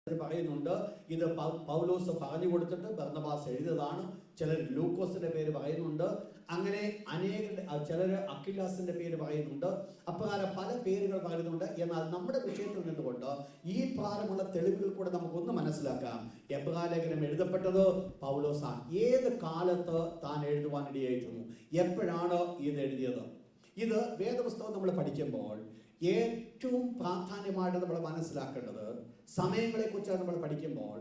പറയുന്നുണ്ട് ഇത് പൗലോസ് പറഞ്ഞു കൊടുത്തിട്ട് ബർന്നബാസ് എഴുതിയതാണ്. ചിലർ ലൂക്കോസിന്റെ പേര് പറയുന്നുണ്ട്. അങ്ങനെ അനേക ചിലർ അക്വിലാസിന്റെ പേര് പറയുന്നുണ്ട്. അപ്രകാരം പല പേരുകൾ പറയുന്നുണ്ട്. എന്നാൽ നമ്മുടെ വിഷയത്തിൽ നിന്നുകൊണ്ട് ഈ പ്രാരംഭമുള്ള തെളിവുകൾ കൂടെ നമുക്കൊന്ന് മനസ്സിലാക്കാം. എബ്രായ ലേഖനം എഴുതപ്പെട്ടത് പൗലോസാണ്. ഏത് കാലത്ത് താൻ എഴുതുവാനിടയായിരുന്നു, എപ്പോഴാണ് ഇത് എഴുതിയത്? ഇത് വേദപുസ്തകം നമ്മൾ പഠിക്കുമ്പോൾ ഏറ്റവും പ്രാധാന്യമായിട്ട് നമ്മൾ മനസ്സിലാക്കേണ്ടത് സമയങ്ങളെക്കുറിച്ചാണ്. നമ്മൾ പഠിക്കുമ്പോൾ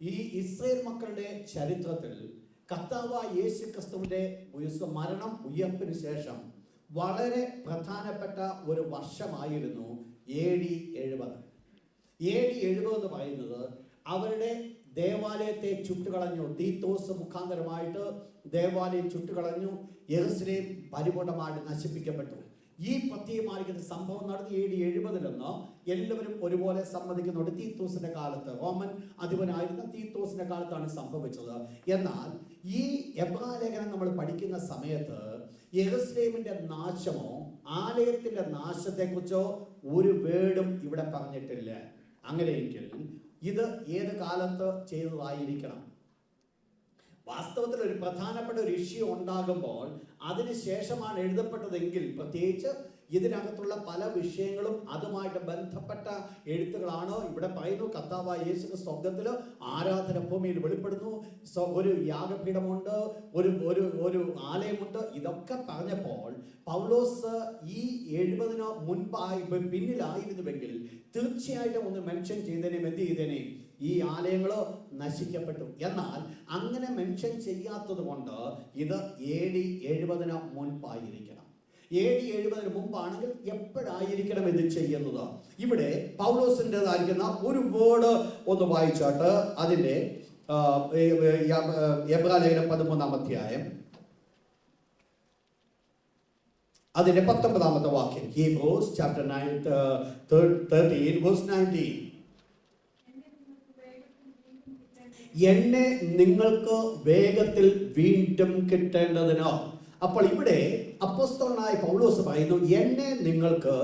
ഈ ഇസ്രായേൽ മക്കളുടെ ചരിത്രത്തിൽ കർത്താവായ യേശു ക്രിസ്തുവിന്റെ മരണം ഉയർപ്പിന് ശേഷം വളരെ പ്രധാനപ്പെട്ട ഒരു വർഷമായിരുന്നു AD 70. AD 70 എന്ന് പറയുന്നത് അവരുടെ ദേവാലയത്തെ ചുട്ടുകളഞ്ഞു. തീത്തോസ് മുഖാന്തരമായിട്ട് ദേവാലയം ചുട്ടുകളഞ്ഞു. യെരൂശലേം പരിപൂർണമായിട്ട് നശിപ്പിക്കപ്പെട്ടു. ഈ പ്രത്യേകമായിരിക്കുന്ന സംഭവം നടത്തി AD 70 എല്ലാവരും ഒരുപോലെ സമ്മതിക്കുന്നുണ്ട്. തീത്തോസിന്റെ കാലത്ത്, റോമൻ അധിപനായിരുന്ന തീത്തോസിന്റെ കാലത്താണ് സംഭവിച്ചത്. എന്നാൽ ഈ എബ്രായ ലേഖനം നമ്മൾ പഠിക്കുന്ന സമയത്ത് യെരൂശലേമിന്റെ നാശമോ ആലയത്തിന്റെ നാശത്തെക്കുറിച്ചോ ഒരു വേർഡും ഇവിടെ പറഞ്ഞിട്ടില്ല. അങ്ങനെയെങ്കിൽ ഇത് ഏത് കാലത്ത് ചെയ്തതായിരിക്കണം? വാസ്തവത്തിൽ ഒരു പ്രധാനപ്പെട്ട ഒരു ഇഷ്യൂ ഉണ്ടാകുമ്പോൾ അതിനുശേഷമാണ് എഴുതപ്പെട്ടതെങ്കിൽ, പ്രത്യേകിച്ച് ഇതിനകത്തുള്ള പല വിഷയങ്ങളും അതുമായിട്ട് ബന്ധപ്പെട്ട എഴുത്തുകളാണ്. ഇവിടെ പറയുന്നു കർത്താവായ യേശു സ്വർഗ്ഗത്തിൽ ആരാധന ഭൂമിയിൽ വെളിപ്പെടുന്നു, ഒരു യാഗപീഠമുണ്ട്, ഒരു ആലയമുണ്ട്. ഇതൊക്കെ പറഞ്ഞപ്പോൾ പൗലോസ് ഈ 70 മുൻപായി പിന്നിലായിരുന്നുവെങ്കിൽ തീർച്ചയായിട്ടും ഒന്ന് മെൻഷൻ ചെയ്തേനേം, എന്ത് ചെയ്തേനേം, ഈ ആലയങ്ങൾ നശിക്കപ്പെട്ടു. എന്നാൽ അങ്ങനെ മെൻഷൻ ചെയ്യാത്തത് കൊണ്ട് ഇത് AD 70 മുൻപായിരിക്കണം. AD 70 മുമ്പാണെങ്കിൽ എപ്പോഴായിരിക്കണം ഇത് ചെയ്യുന്നത്? ഇവിടെ പൗലോസിൻ്റെതായിരിക്കുന്ന ഒരു വേർഡ് ഒന്ന് വായിച്ചാട്ട് അതിൻ്റെ എബ്രായ ലേഖനം 13-ാം അധ്യായം അതിന്റെ 19-ാമത്തെ വാക്യം. Hebrews chapter 13 verse 19. എന്നെ നിങ്ങൾക്ക് വേഗത്തിൽ വീണ്ടും കിട്ടേണ്ടതിനോ. അപ്പോൾ ഇവിടെ അപ്പോസ്തലനായ പൗലോസ് പറയുന്നു എന്നെ നിങ്ങൾക്ക്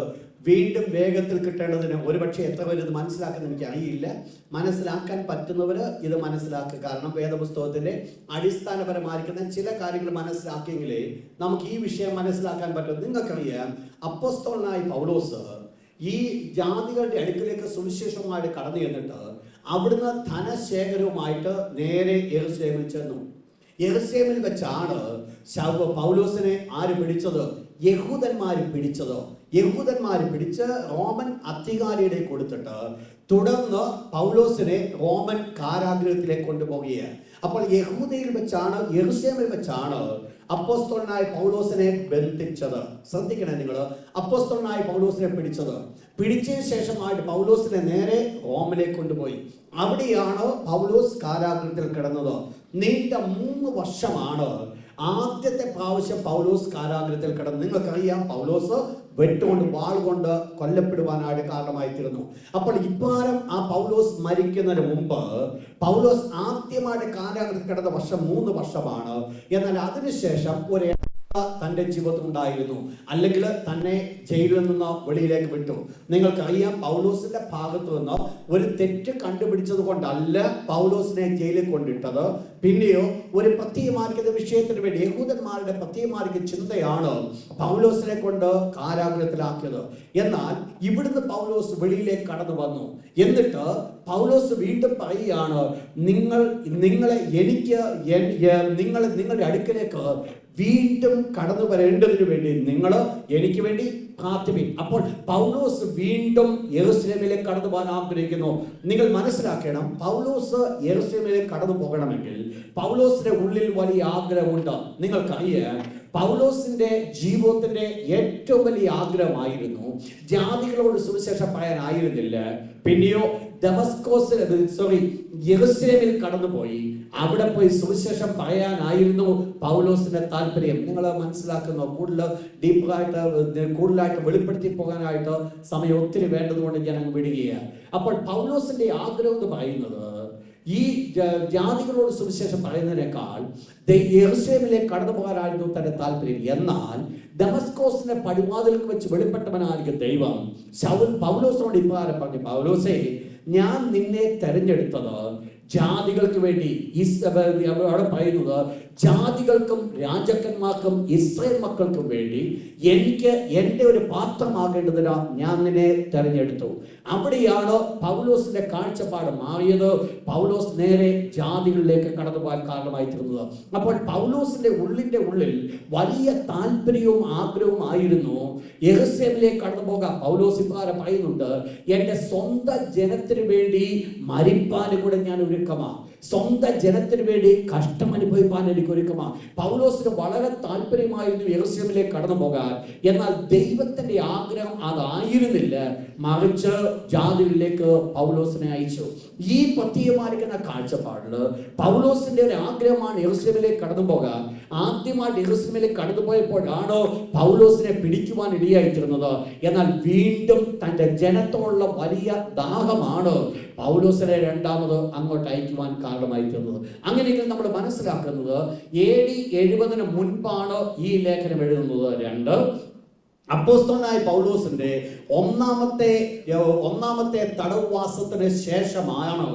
വീണ്ടും വേഗത്തിൽ കിട്ടേണ്ടതിന്. ഒരുപക്ഷെ എത്ര പേര് ഇത് മനസ്സിലാക്കുന്നത് എനിക്ക് അറിയില്ല. മനസ്സിലാക്കാൻ പറ്റുന്നവർ ഇത് മനസ്സിലാക്കുക. കാരണം വേദപുസ്തകത്തിന്റെ അടിസ്ഥാനപരമായിരിക്കുന്ന ചില കാര്യങ്ങൾ മനസ്സിലാക്കിയെങ്കിലേ നമുക്ക് ഈ വിഷയം മനസ്സിലാക്കാൻ പറ്റും. നിങ്ങൾക്കറിയാം, അപ്പോസ്തലനായ പൗലോസ് ഈ ജാതികളുടെ അടുക്കിലേക്ക് സുവിശേഷവുമായിട്ട് കടന്നു ചെന്നിട്ട് അവിടുന്ന് ധനശേഖരവുമായിട്ട് നേരെ യെരൂശലേമിൽ ചെന്നു. യെരൂശലേമിൽ വെച്ചാണ് പൗലോസിനെ ആര് പിടിച്ചത്? യഹൂദന്മാർ പിടിച്ചത്. യഹൂദന്മാർ പിടിച്ച് റോമൻ അധികാരിയുടെ കൊടുത്തിട്ട് തുടർന്ന് പൗലോസിനെ റോമൻ കാരാഗൃഹത്തിലേക്ക് കൊണ്ടുപോവുകയാണ്. അപ്പോൾ യഹൂദയിൽ വെച്ചാണ്, യെരൂശലേമിൽ വെച്ചാണ് അപ്പോസ്തലനായ പൗലോസിനെ ബന്ധിച്ചത്. ശ്രദ്ധിക്കണേ നിങ്ങൾ, അപ്പോസ്തലനായ പൗലോസിനെ പിടിച്ചതിന് ശേഷമായിട്ട് പൗലോസിനെ നേരെ റോമിലേക്ക് കൊണ്ടുപോയി. അവിടെയാണ് പൗലോസ് കാരാഗൃഹത്തിൽ കിടന്നത്. നീണ്ട 3 വർഷമാണ് ആദ്യത്തെ പ്രാവശ്യം പൗലോസ് കാരാഗൃഹത്തിൽ കിടന്നു. നിങ്ങൾക്കറിയാം, പൗലോസ് വെട്ടുകൊണ്ട് വാൾ കൊണ്ട് കൊല്ലപ്പെടുവാനായിട്ട് കാരണമായി തീർന്നു. അപ്പോൾ ഇപ്രകാരം ആ പൗലോസ് മരിക്കുന്നതിന് മുമ്പ് പൗലോസ് ആദ്യമായിട്ട് കാരാഗൃഹത്തിൽ കിടന്ന വർഷം 3 വർഷമാണ്. എന്നാൽ അതിനുശേഷം ഒരു തൻ്റെ ജീവിതത്തിൽ ഉണ്ടായിരുന്നു, അല്ലെങ്കിൽ തന്നെ ജയിലിൽ നിന്ന് വെളിയിലേക്ക് വിട്ടു. നിങ്ങൾക്കറിയാം, പൗലോസിന്റെ ഭാഗത്തു നിന്ന് ഒരു തെറ്റ് കണ്ടുപിടിച്ചത് കൊണ്ടല്ല പൗലോസിനെ ജയിലിൽ കൊണ്ടിട്ടത്. പിന്നെയോ ഒരു പ്രത്യേകമാർക്കുന്ന വിഷയത്തിന് വേണ്ടി യഹൂദന്മാരുടെ പ്രത്യേകമാർക്കുന്ന ചിന്തയാണ് പൗലോസിനെ കൊണ്ട് കാരാഗൃഹത്തിലാക്കിയത്. എന്നാൽ ഇവിടുന്ന് പൗലോസ് വെളിയിലേക്ക് കടന്നു വന്നു. എന്നിട്ട് പൗലോസ് വീണ്ടും പറയുകയാണ്, നിങ്ങളുടെ അടുക്കലേക്ക് വീണ്ടും കടന്നു വരേണ്ടതിനു വേണ്ടി നിങ്ങൾ എനിക്ക് വേണ്ടി പ്രാർത്ഥിപ്പിൻ. അപ്പോൾ പൗലോസ് വീണ്ടും യെരൂശലേമിലേക്ക് കടന്നു പോകാൻ ആഗ്രഹിക്കുന്നു. നിങ്ങൾ മനസ്സിലാക്കണം, പൗലോസ് യെരൂശലേമിലേക്ക് കടന്നു പോകണമെങ്കിൽ പൗലോസിന്റെ ഉള്ളിൽ വലിയ ആഗ്രഹമുണ്ട്. നിങ്ങൾക്കറിയാം, പൗലോസിന്റെ ജീവിതത്തിന്റെ ഏറ്റവും വലിയ ആഗ്രഹമായിരുന്നു ജാതികളോട് സുവിശേഷം പറയാനായിരുന്നില്ല. പിന്നെയോ യെരൂശലേമിൽ കടന്നുപോയി അവിടെ പോയി സുവിശേഷം പറയാനായിരുന്നു പൗലോസിന്റെ താല്പര്യം. നിങ്ങൾ മനസ്സിലാക്കുന്നു, കൂടുതലായിട്ട് വെളിപ്പെടുത്തി പോകാനായിട്ട് സമയം ഒത്തിരി വേണ്ടതുകൊണ്ട് ഞാൻ അങ്ങ് വിടുകയാണ്. അപ്പോൾ പൗലോസിന്റെ ആഗ്രഹം എന്ന് പറയുന്നത് ഈ ജാതികളോട് സുവിശേഷം പറയുന്നതിനേക്കാൾ യെരൂശലേമിലേക്ക് കടന്നു പോകാനായിരുന്നു തന്റെ താല്പര്യം. എന്നാൽ ദമസ്കോസിന്റെ പടിവാതിൽക്ക് വെച്ച് വെളിപ്പെട്ടവനായിരിക്കും ദൈവം പൗലോസിനോട് ഇപ്രകാരം പറഞ്ഞു, പൗലോസേ, ഞാൻ നിന്നെ തെരഞ്ഞെടുത്തത് ജാതികൾക്ക് വേണ്ടി. അവിടെ പറയുന്നത് ജാതികൾക്കും രാജാക്കന്മാർക്കും ഇസ്രായേൽ മക്കൾക്കും വേണ്ടി എനിക്ക് എൻ്റെ ഒരു പാത്രമാകേണ്ടതിനാ ഞാൻ നിന്നെ തെരഞ്ഞെടുത്തു. അവിടെയാണ് പൗലോസിന്റെ കാഴ്ചപ്പാട് മാറിയത്. പൗലോസ് നേരെ ജാതികളിലേക്ക് കടന്നു പോകാൻ കാരണമായി തീർന്നത്. അപ്പോൾ പൗലോസിന്റെ ഉള്ളിൽ വലിയ താല്പര്യവും ആഗ്രഹവും ആയിരുന്നു യെരൂശലേമിലേക്ക് കടന്നു പോകാൻ. പൗലോസ് ഇപ്രകാരം പറയുന്നുണ്ട്, എൻ്റെ സ്വന്തം ജനത്തിന് വേണ്ടി മരിപ്പാനും കൂടെ ഞാൻ ഒരുക്കമാ, സ്വന്തം ജനത്തിന് വേണ്ടി കഷ്ടം അനുഭവിപ്പാൻ എനിക്ക് ഒരുക്കമാ. പൗലോസിന് വളരെ താല്പര്യമായിരുന്നു യെരൂശലേമിലേക്ക് കടന്നു പോകാൻ. എന്നാൽ ദൈവത്തിന്റെ ആഗ്രഹം അതായിരുന്നില്ല, മറിച്ച് ജാതികളിലേക്ക് പൗലോസിനെ അയച്ചു. ഈ പ്രത്യേകമായിരിക്കുന്ന കാഴ്ചപ്പാടില് പൗലോസിന്റെ ഒരു ആഗ്രഹമാണ് യെരൂശലേമിലേക്ക് കടന്നു പോകാൻ. ആദ്യമായിട്ട് യെരൂശലേമിലേക്ക് കടന്നു പോയപ്പോഴാണോ പൗലോസിനെ പിടിക്കുവാൻ ഇടയായിത്തീർന്നത്. എന്നാൽ വീണ്ടും തന്റെ ജനത്തോടുള്ള വലിയ ദാഹമാണ് പൗലോസിനെ രണ്ടാമത് അങ്ങോട്ട് അയക്കുവാൻ കാരണമായി തീർന്നത്. അങ്ങനെയെങ്കിൽ നമ്മൾ മനസ്സിലാക്കുന്നത് AD 70 മുൻപാണ് ഈ ലേഖനം എഴുതുന്നത്. 2 അപ്പോസ്തലനായ പൗലോസിന്റെ ഒന്നാമത്തെ തടവുവാസത്തിന് ശേഷമാണ്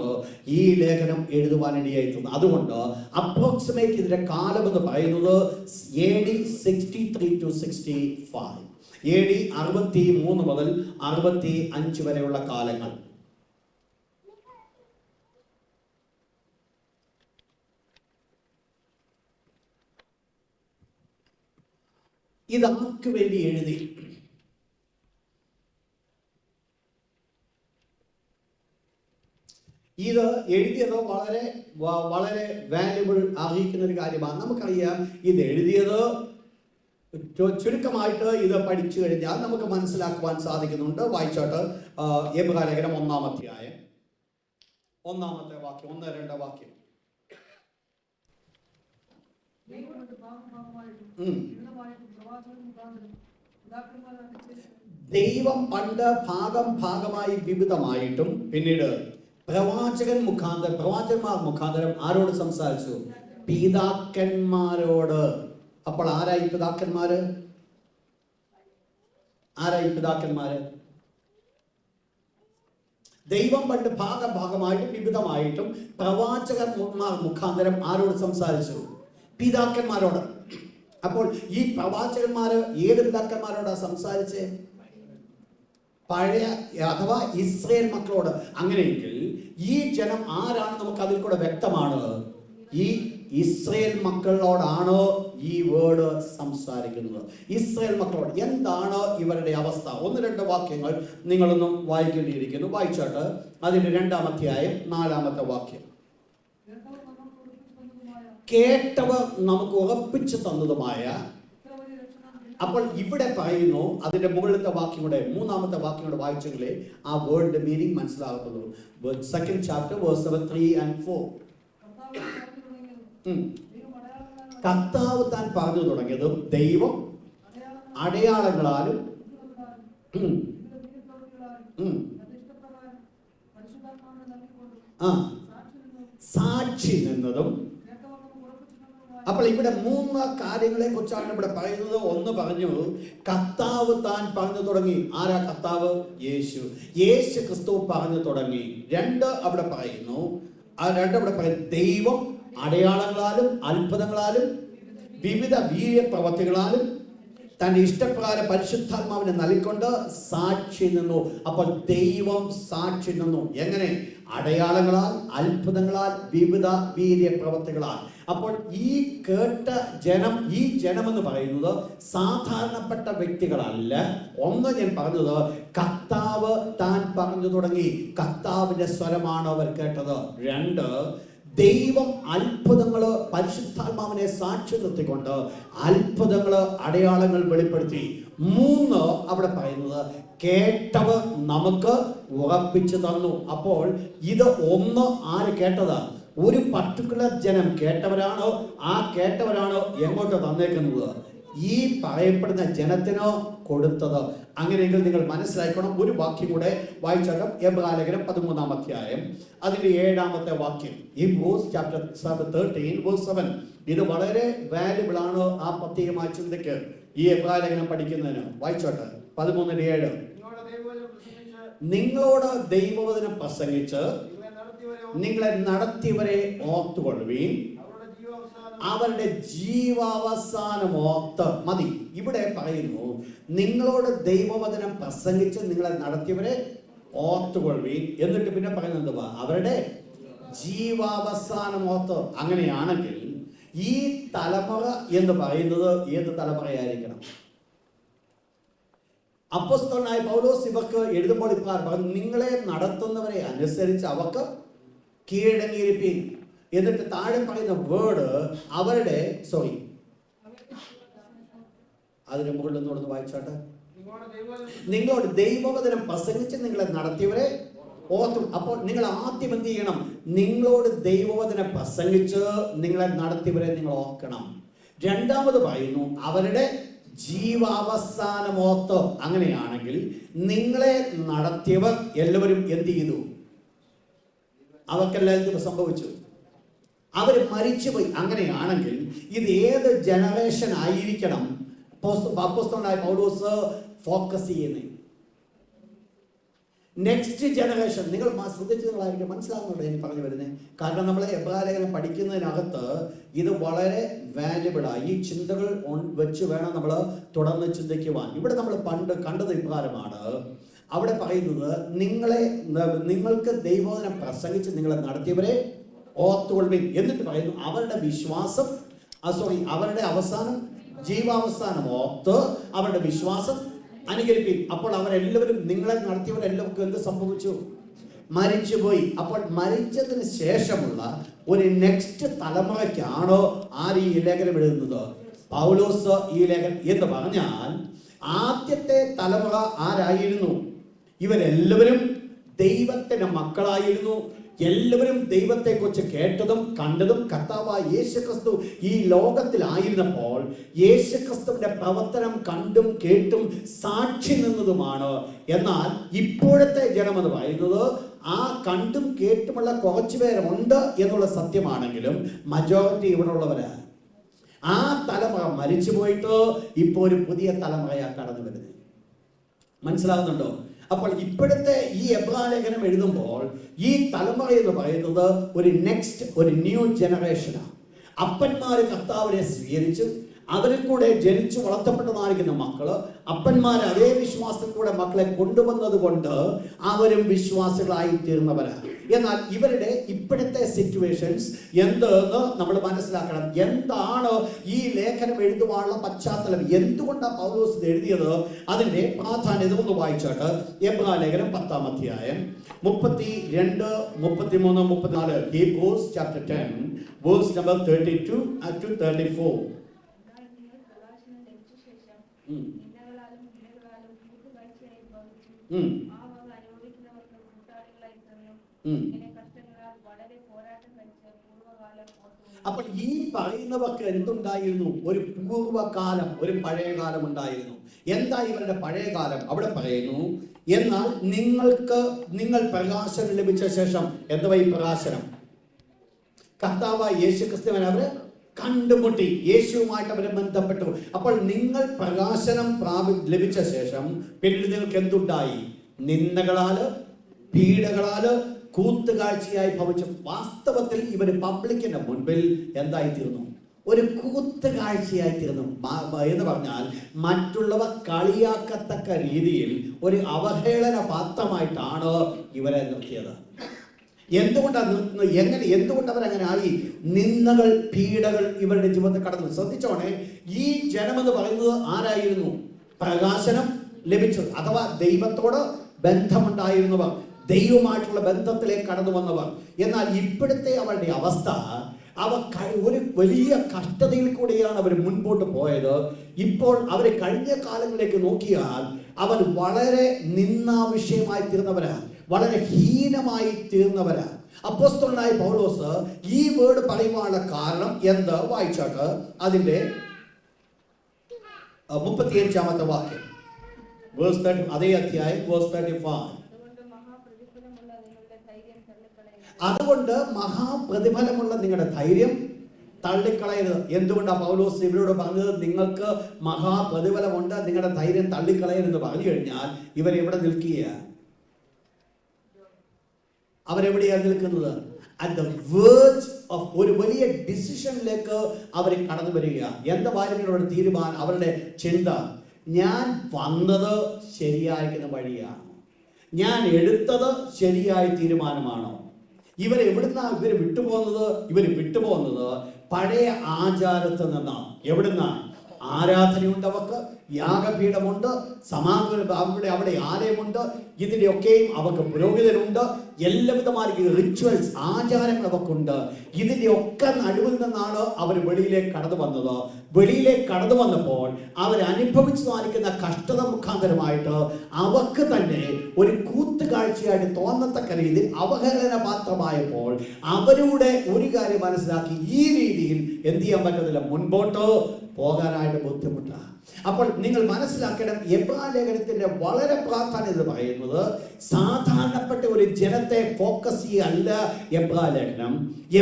ഈ ലേഖനം എഴുതുവാനിടയായിട്ടുള്ളത്. അതുകൊണ്ട് അപ്രോക്സിമേറ്റ് ഇതിന്റെ കാലം എന്ന് പറയുന്നത് AD 63 to 65, AD 63 മുതൽ 65 വരെയുള്ള കാലങ്ങൾ. ഇതാർക്ക് വേണ്ടി എഴുതി? ഇത് എഴുതിയത് വളരെ വളരെ വാല്യുബിൾ അറിയിക്കുന്ന ഒരു കാര്യമാണ്. നമുക്കറിയാം, ഇത് എഴുതിയത് ചുരുക്കമായിട്ട് ഇത് പഠിച്ചു കഴിഞ്ഞാൽ നമുക്ക് മനസ്സിലാക്കുവാൻ സാധിക്കുന്നുണ്ട്. വായിച്ചോട്ട് എബ്രായ ലേഖനം 1-ാം അധ്യായം 1-ാമത്തെ വാക്യം, 1-2 വാക്യം. ദൈവം പണ്ട് ഭാഗമായി വിവിധമായിട്ടും പിന്നീട് പ്രവാചകന്മാർ മുഖാന്തരം ആരോട് സംസാരിച്ചു? പിതാക്കന്മാരോട്. അപ്പോൾ ആരായി പിതാക്കന്മാര്? ദൈവം പണ്ട് ഭാഗമായിട്ടും വിവിധമായിട്ടും പ്രവാചകന്മാർ മുഖാന്തരം ആരോട് സംസാരിച്ചു? പിതാക്കന്മാരോട്. അപ്പോൾ ഈ പ്രവാചകന്മാര് ഏത് പിതാക്കന്മാരോടാ സംസാരിച്ചേ? പഴയ അഥവാ ഇസ്രായേൽ മക്കളോട്. അങ്ങനെയെങ്കിൽ ഈ ജനം ആരാണ് നമുക്ക് അതിൽ കൂടെ വ്യക്തമാണ്. ഈ ഇസ്രായേൽ മക്കളോടാണ് ഈ വേർഡ് സംസാരിക്കുന്നത്. ഇസ്രായേൽ മക്കളോട്. എന്താണ് ഇവരുടെ അവസ്ഥ? 1-2 വാക്യങ്ങൾ നിങ്ങളൊന്ന് വായിക്കേണ്ടിയിരിക്കുന്നു. വായിച്ചോട്ട് അതിന്റെ 2-ാം അധ്യായം 4-ാമത്തെ വാക്യം. കേട്ടവർ നമുക്ക് ഉറപ്പിച്ചു തന്നതുമായ. അപ്പോൾ ഇവിടെ പറയുന്നു, അതിന്റെ മുകളിലത്തെ വാക്യം കൂടെ 3-ാമത്തെ വാക്യം കൂടെ വായിച്ചെങ്കിലേ ആ വേർഡിന്റെ meaning മനസ്സിലാകത്തുള്ളൂ. 2nd chapter verse 3 and 4. കർത്താവ് താൻ പറഞ്ഞു തുടങ്ങിയതും ദൈവം അടയാളങ്ങളാലും സാക്ഷി നിന്നതും. അപ്പോൾ ഇവിടെ 3 കാര്യങ്ങളെ കുറിച്ചാണ് ഇവിടെ പറയുന്നത്. 1 പറഞ്ഞു, കർത്താവ് താൻ പറഞ്ഞു തുടങ്ങി. ആരാ കർത്താവ്? യേശു ക്രിസ്തു പറഞ്ഞു തുടങ്ങി. 2 അവിടെ പറയുന്നു, ദൈവം അടയാളങ്ങളാലും അത്ഭുതങ്ങളാലും വിവിധ വീര്യപ്രവൃത്തികളാലും തന്റെ ഇഷ്ടപ്രകാരം പരിശുദ്ധാത്മാവിനെ നൽകിക്കൊണ്ട് സാക്ഷി നിന്നു. അപ്പോൾ ദൈവം സാക്ഷി നിന്നു. എങ്ങനെ? അടയാളങ്ങളാൽ, അത്ഭുതങ്ങളാൽ, വിവിധ വീര്യപ്രവൃത്തികളാൽ. അപ്പോൾ ഈ കേട്ട ജനം, ഈ ജനമെന്ന് പറയുന്നത് സാധാരണപ്പെട്ട വ്യക്തികളല്ല. 1 ഞാൻ പറഞ്ഞത്, കർത്താവ് താൻ പറഞ്ഞു തുടങ്ങി. കർത്താവിന്റെ സ്വരമാണ് അവർ കേട്ടത്. 2 ദൈവം അത്ഭുതങ്ങള്, പരിശുദ്ധാത്മാവിനെ സാക്ഷി നിർത്തിക്കൊണ്ട് അത്ഭുതങ്ങള്, അടയാളങ്ങൾ വെളിപ്പെടുത്തി. 3 അവിടെ പറയുന്നത് കേട്ടവർ നമുക്ക് ഉറപ്പിച്ചു തന്നു. അപ്പോൾ ഇത് 1 ആര് കേട്ടതാ? ഒരു പർട്ടിക്കുലർ ജനം കേട്ടവരാണോ? ആ കേട്ടവരാണോ എങ്ങോട്ട് തന്നേക്കുന്നത്? ഈ പറയപ്പെടുന്ന ജനത്തിനോ കൊടുത്തത്. അങ്ങനെയെങ്കിൽ നിങ്ങൾ മനസ്സിലാക്കണം. ഒരു വാക്യം കൂടെ വായിച്ചാലും എബ്രായ ലേഖനം 13-ാം അധ്യായം അതിന്റെ 7-ാമത്തെ വാക്യം. Hebrews chapter 13 verse 7. ഇത് വളരെ വാല്യുബിൾ ആണ് ആ പ്രത്യേകമായ ചിന്തയ്ക്ക്, ഈ എബ്രായ ലേഖനം പഠിക്കുന്നതിന്. വായിച്ചോട്ടെ 13-7. നിങ്ങളോട് ദൈവവചനം പ്രസംഗിച്ച് നിങ്ങളെ നടത്തിയവരെ ഓർത്തുകൊള്ളുവീൻ, അവരുടെ ജീവാവസാനം ഓർത്ത്. മതി. ഇവിടെ പറയുന്നു നിങ്ങളോട് ദൈവവചനം പ്രസംഗിച്ച് നിങ്ങളെ നടത്തിയവരെ ഓർത്തുകൊള്ളുവീൻ. എന്നിട്ട് പിന്നെ പറയുന്നത് എന്തുവാ? അവരുടെ ജീവാവസാനം ഓർത്ത്. അങ്ങനെയാണെങ്കിൽ ഈ തലമുറ എന്ന് പറയുന്നത് ഏത് തലമുറയായിരിക്കണം? അപ്പോസ്തലനായ പൗലോസ് ഇവർക്ക് എഴുതുമ്പോൾ ഇപ്രകാരം പറഞ്ഞു, നിങ്ങളെ നടത്തുന്നവരെ അനുസരിച്ച് അവർക്ക് കീഴടങ്ങിയിരിപ്പീൻ. എന്നിട്ട് താഴെ പറയുന്ന വേർഡ് അവരുടെ അതിന് മുകളിൽ നിന്നോടൊന്ന് വായിച്ചോട്ടെ. നിങ്ങളോട് ദൈവവചനം പ്രസംഗിച്ച് നിങ്ങളെ നടത്തിയവരെ ഓർത്തും. അപ്പോൾ നിങ്ങൾ ആദ്യം എന്ത് ചെയ്യണം? നിങ്ങളോട് ദൈവവചനം പ്രസംഗിച്ച് നിങ്ങളെ നടത്തിയവരെ നിങ്ങൾ ഓർക്കണം. രണ്ടാമത് പറയുന്നു അവരുടെ ജീവാവസാനം ഓർത്ത്. അങ്ങനെയാണെങ്കിൽ നിങ്ങളെ നടത്തിയവർ എല്ലാവരും എന്ത് ചെയ്തു? അവർക്കെല്ലാം എന്ത് സംഭവിച്ചു? അവർ മരിച്ചുപോയി. അങ്ങനെയാണെങ്കിൽ ഇത് ഏത് ജനറേഷൻ ആയിരിക്കണം അപ്പോസ്തലനായ പൗലോസ് ഫോക്കസ് ചെയ്യുന്നത്? Next generation. നിങ്ങൾ ശ്രദ്ധിച്ച് നിങ്ങളായിരിക്കും മനസ്സിലാകുന്നുണ്ടോ എനിക്ക് പറഞ്ഞു വരുന്നത്? കാരണം നമ്മൾ എബ്രായലേഖനം പഠിക്കുന്നതിനകത്ത് ഇത് വളരെ വാല്യബിളാണ്. ഈ ചിന്തകൾ വെച്ച് വേണം നമ്മൾ തുടർന്ന് ചിന്തിക്കുവാൻ. ഇവിടെ നമ്മൾ പണ്ട് കണ്ടത് ഇപ്രകാരമാണ്. അവിടെ പറയുന്നത് നിങ്ങൾക്ക് ദൈവവചനം പ്രസംഗിച്ച് നിങ്ങളെ നടത്തിയവരെ ഓർത്തുകൊള്ളുവിൻ. എന്നിട്ട് പറയുന്നു അവരുടെ വിശ്വാസം അവരുടെ അവസാനം ജീവാവസാനം ഓർത്ത് അവരുടെ വിശ്വാസം അനുകരിപ്പിൻ. അപ്പോൾ അവരെല്ലാവരും നിങ്ങളെ നടത്തിയവരെല്ലാവർക്കും എന്ത് സംഭവിച്ചു? മരിച്ചുപോയി. അപ്പോൾ മരിച്ചതിന് ശേഷമുള്ള ഒരു നെക്സ്റ്റ് തലമുറയ്ക്കാണോ ആര് ഈ ലേഖനം എഴുതുന്നത്? പൗലോസ് ഈ ലേഖനം എന്ന് പറഞ്ഞാൽ ആദ്യത്തെ തലമുറ ആരായിരുന്നു? ഇവരെല്ലാവരും ദൈവത്തിന്റെ മക്കളായിരുന്നു. എല്ലാവരും ദൈവത്തെക്കുറിച്ച് കേട്ടതും കണ്ടതും കർത്താവായ യേശുക്രിസ്തു ഈ ലോകത്തിലായിരുന്നപ്പോൾ യേശുക്രിസ്തുവിന്റെ പ്രവർത്തനം കണ്ടും കേട്ടും സാക്ഷി നിന്നതുമാണ്. എന്നാൽ ഇപ്പോഴത്തെ ജനമെന്ന് പറയുന്നത് ആ കണ്ടും കേട്ടുമുള്ള കുറച്ചു പേരുണ്ട് എന്നുള്ള സത്യമാണെങ്കിലും മജോറിറ്റി ഇവിടെ ഉള്ളവരാണ്. ആ തലമുറ മരിച്ചു പോയിട്ട് ഇപ്പോൾ ഒരു പുതിയ തലമുറയാണ് കടന്നു വരുന്നത്. മനസ്സിലാകുന്നുണ്ടോ? അപ്പോൾ ഇപ്പോഴത്തെ ഈ എബ്രായലേഖനം എഴുതുമ്പോൾ ഈ തലമുറ എന്ന് പറയുന്നത് ഒരു ന്യൂ ജനറേഷനാണ്. അപ്പന്മാര് കർത്താവിനെ സ്വീകരിച്ചു, അവരിൽ കൂടെ ജനിച്ചു വളർത്തപ്പെട്ടതായിരിക്കുന്ന മക്കള് അപ്പന്മാരെ അതേ വിശ്വാസത്തിൽ കൂടെ മക്കളെ കൊണ്ടുവന്നത് കൊണ്ട് അവരും വിശ്വാസികളായി തീർന്നവരാണ്. എന്നാൽ ഇവരുടെ ഇപ്പോഴത്തെ സിറ്റുവേഷൻസ് എന്തെന്ന് നമ്മൾ മനസ്സിലാക്കണം. എന്താണ് ഈ ലേഖനം എഴുതുവാനുള്ള പശ്ചാത്തലം? എന്തുകൊണ്ടാണ് പൗലോസ് ഇത് എഴുതിയത്? അതിന്റെ പ്രാധാന്യത ഒന്ന് വായിച്ചോട്ട്. എബ്രായലേഖനം 10-ാം അധ്യായം 32, 33, 34. Hebrews chapter 10 verse number 32 to 34. അപ്പോൾ ഈ പറയുന്നവർക്ക് എന്തുണ്ടായിരുന്നു? ഒരു പൂർവ്വകാലം, ഒരു പഴയകാലം ഉണ്ടായിരുന്നു. എന്താ ഇവരുടെ പഴയകാലം? അവിടെ പറയുന്നു, എന്നാൽ നിങ്ങൾ പ്രകാശനം ലഭിച്ച ശേഷം. എന്തുവാ ഈ പ്രകാശനം? കർത്താവായ യേശുക്രിസ്തുവിനെ അവര് കണ്ടുമുട്ടി, യേശുവുമായിട്ട് അവരെ ബന്ധപ്പെട്ടു. അപ്പോൾ നിങ്ങൾ പ്രകാശനം ലഭിച്ച ശേഷം പിന്നീട് നിങ്ങൾക്ക് എന്തുണ്ടായി? നിന്ദകളാല്, പീഡകളാല്, കൂത്തുകാഴ്ചയായി ഭവിച്ചു. വാസ്തവത്തിൽ ഇവർ പബ്ലിക്കിന്റെ മുൻപിൽ എന്തായി തീർന്നു? ഒരു കൂത്തുകാഴ്ചയായി തീർന്നു. എന്ന് പറഞ്ഞാൽ മറ്റുള്ളവർ കളിയാക്കത്തക്ക രീതിയിൽ ഒരു അവഹേളന പാത്രമായിട്ടാണ് ഇവരെ നിർത്തിയത്. എന്തുകൊണ്ട് അവരങ്ങനെ ആയി? നിന്ദകൾ, പീഡകൾ ഇവരുടെ ജീവിതത്തിൽ കടന്നു. ശ്രദ്ധിച്ചോണേ, ഈ ജനമെന്ന് പറയുന്നത് ആരായിരുന്നു? പ്രകാശനം ലഭിച്ചത്, അഥവാ ദൈവത്തോട് ബന്ധമുണ്ടായിരുന്നവർ, ദൈവമായിട്ടുള്ള ബന്ധത്തിലേക്ക് കടന്നു വന്നവർ. എന്നാൽ ഇപ്പോഴത്തെ അവരുടെ അവസ്ഥ, ഒരു വലിയ കഷ്ടതയിൽ കൂടിയാണ് അവർ മുൻപോട്ട് പോയത്. ഇപ്പോൾ അവർ കഴിഞ്ഞ കാലങ്ങളിലേക്ക് നോക്കിയാൽ അവർ വളരെ നിന്ദാവിഷയമായി തീർന്നവരാണ്, വളരെ ഹീനമായി തീർന്നവരാണ്. അപ്പോസ്തലനായ പൗലോസ് ഈ വേർഡ് പറയുവാനുള്ള കാരണം എന്ത്? വായിച്ചാട്ട് അതിന്റെ 35-ാമത്തെ വാക്യം, അതേ അധ്യായം, വേഴ്സ് 35. അതുകൊണ്ട് മഹാപ്രതിഫലമുള്ള നിങ്ങളുടെ ധൈര്യം തള്ളിക്കളയരുത്. എന്തുകൊണ്ടാണ് പൗലോസ് ഇവരോട് പറഞ്ഞത് നിങ്ങൾക്ക് മഹാപ്രതിഫലമുണ്ട്, നിങ്ങളുടെ ധൈര്യം തള്ളിക്കളയരുതെന്ന് പറഞ്ഞു കഴിഞ്ഞാൽ ഇവരെവിടെ നിൽക്കുകയാണ്? അവരെവിടെയാണ് നിൽക്കുന്നത്? അറ്റ് ദ വേർഡ്സ് ഓഫ് ഒരു വലിയ ഡിസിഷനിലേക്ക് അവർ കടന്നു വരിക. എന്തായിരുന്നു അവരുടെ തീരുമാനം, അവരുടെ ചിന്ത? ഞാൻ വന്നത് ശരിയായിരിക്കുന്ന വഴിയാണ്, ഞാൻ എടുത്തത് ശരിയായ തീരുമാനമാണോ? ഇവരെവിടുന്നാണ് ഇവർ വിട്ടുപോകുന്നത്? പഴയ ആചാരത്തിൽ നിന്നാണ്. എവിടുന്നാണ്? ആരാധനയുണ്ട്, അവർക്ക് യാഗപീഠമുണ്ട്, അവിടെ ആലയമുണ്ട്, ഇതിൻ്റെയൊക്കെയും അവർക്ക് പുരോഹിതരുണ്ട്, എല്ലാവിധമായ റിച്വൽസ്, ആചാരങ്ങൾ അവർക്കുണ്ട്. ഇതിൻ്റെ ഒക്കെ നടുവിൽ നിന്നാണ് അവർ വെളിയിലേക്ക് കടന്നു വന്നത്. വെളിയിലേക്ക് കടന്നു വന്നപ്പോൾ അവരനുഭവിച്ചു കാണിക്കുന്ന കഷ്ടത മുഖാന്തരമായിട്ട് അവർക്ക് തന്നെ ഒരു കൂത്തുകാഴ്ചയായിട്ട് തോന്നത്തക്ക രീതിയിൽ അവഹേളന പാത്രമായപ്പോൾ അവരുടെ ഒരു കാര്യം മനസ്സിലാക്കി, ഈ രീതിയിൽ എന്ത് ചെയ്യാൻ പറ്റത്തില്ല, മുൻപോട്ട് പോകാനായിട്ട് ബുദ്ധിമുട്ടാണ്. അപ്പോൾ നിങ്ങൾ മനസ്സിലാക്കണം, എബ്രായലേഖനത്തിന്റെ വളരെ പ്രാധാന്യത പറയുന്നത് സാധാരണപ്പെട്ട ഒരു ജനത്തെ ഫോക്കസ് ചെയ്യല്ല എബ്രായലേഖനം.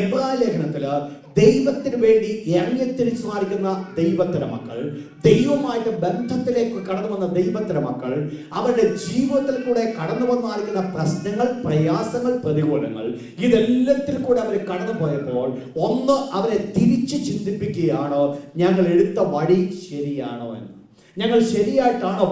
എബ്രായലേഖനത്തില് ദൈവത്തിന് വേണ്ടി ഇറങ്ങിത്തിരിച്ചു മാറിക്കുന്ന ദൈവത്തിന്റെ മക്കൾ, ദൈവമായിട്ട് ബന്ധത്തിലേക്ക് കടന്നു വന്ന ദൈവത്തിന്റെ മക്കൾ, അവരുടെ ജീവിതത്തിൽ കൂടെ കടന്നു വന്നിരിക്കുന്ന പ്രശ്നങ്ങൾ, പ്രയാസങ്ങൾ, പ്രതികൂലങ്ങൾ, ഇതെല്ലാത്തിൽ കൂടെ അവർ കടന്നു പോയപ്പോൾ ഒന്ന് അവരെ തിരിച്ച് ചിന്തിപ്പിക്കുകയാണോ, ഞങ്ങൾ എടുത്ത വഴി ശരിയാണോ എന്ന്. ഞങ്ങൾ ശരിയായിട്ടാണോ